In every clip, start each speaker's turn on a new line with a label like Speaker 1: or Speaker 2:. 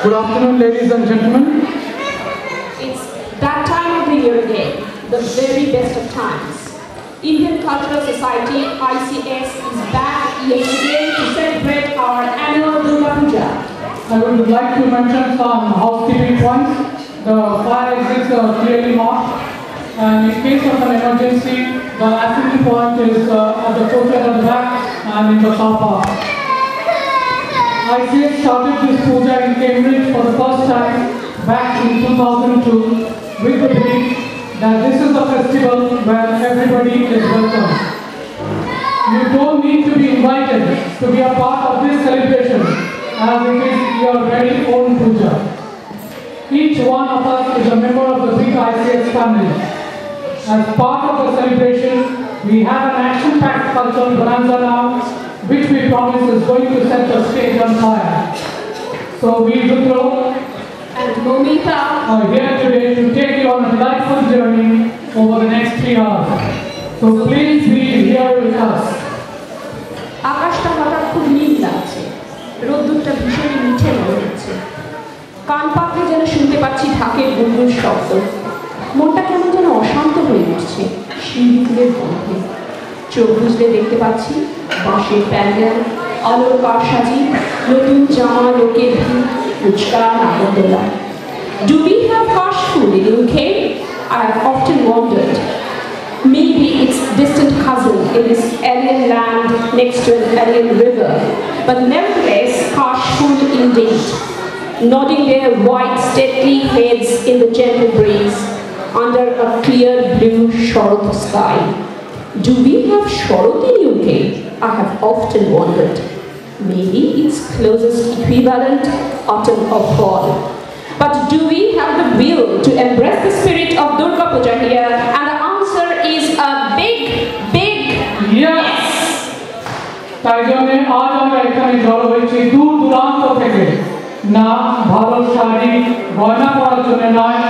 Speaker 1: Good afternoon, ladies and gentlemen.
Speaker 2: It's that time of the year again, the very best of times. Indian Cultural Society, ICS, is back yet again to celebrate our annual Durga Puja.
Speaker 1: I would like to mention some housekeeping points. The fire exits are clearly marked, and in case of an emergency, the assembly point is at the courtyard at the back and in the car park. ICS started this puja in Cambridge for the first time back in 2002 with the belief that this is a festival where everybody is welcome. You don't need to be invited to be a part of this celebration, as it is your very own puja. Each one of us is a member of the big ICS family. As part of the celebration, we have an action-packed cultural bonanza now, which we promise is going to set the stage on fire. So we, Rudra
Speaker 2: and Momita,
Speaker 1: are here today to take you on a delightful journey over the next 3 hours. So please be here with us.
Speaker 2: আকাশটা হঠাৎ খুব নীল লাগছে, রোদ্দুরটা ভীষণই মিঠে মনে হচ্ছে। কান পাতলে যেন শুনতে পাচ্ছি ঢাকের গুনগুন শব্দ। মনটা কেমন যেন অশান্ত হয়ে উঠছে শিউলি ফুলের গন্ধে। চোখ বুঝলে দেখতে পাচ্ছি বাঁশের প্যান্ডেল, আলোর কারসাজি, নতুন জামা, লোকের ভিড়, ফুচকা, নাগরদোলা। Do we have fast food in UK? I have often wondered. Maybe its distant cousin in this alien land next to an alien river, but nevertheless harsh food indeed, nodding their white stately heads in the gentle breeze under a clear blue Sharad sky. Do we have Sharad in UK? I have often wondered. Maybe its closest equivalent, autumn or fall. But do we have the will to embrace the spirit of Durga Puja here? And the answer is a big
Speaker 1: yes! তাই জন্য আজ আমরা এখানে জড়ো হয়েছি দূর দূরান্ত থেকে, না ভালো শাড়ি গয়না পরার জন্য নয়,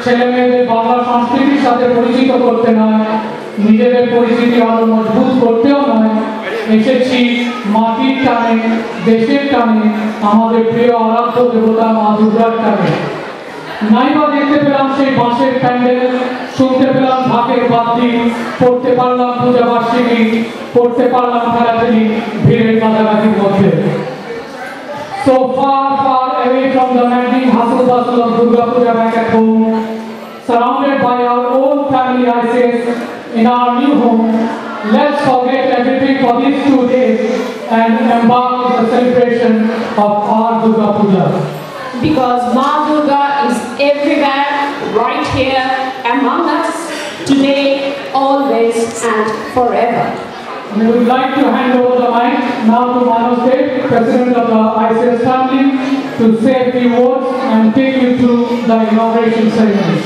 Speaker 1: ছেলে মেয়েদের বাংলা সংস্কৃতির সাথে পরিচিত করতে নয়, নিজেদের পরিচিতি আরো মজবুত করতেও নয়। এসেছি মাটির টানে, দেশের টানে, আমাদের প্রিয় আরাধ্য দেবতা মা দুর্গার টানে। নাইবা দেখতে পেলাম সেই বাঁশের প্যান্ডেল, শুনতে পেলাম ঢাকের বাদ্যি, পড়তে পারলাম পূজা বার্ষিকী, পড়তে পারলাম খেলাখেলি ভিড়ের কাছাকাছির মধ্যে। So far away from the maddening hustle bustle of Durga Puja back at home, surrounded by our own family ICS in our new home, let's forget everything for these 2 days and embark on the celebration of our Durga Puja.
Speaker 2: because Ma Durga is everywhere, right here among us, today, always, and forever.
Speaker 1: We would like to hand over the mic now to Manoj Dev, President of the ICS family, to say a few words and take you through the inauguration ceremony.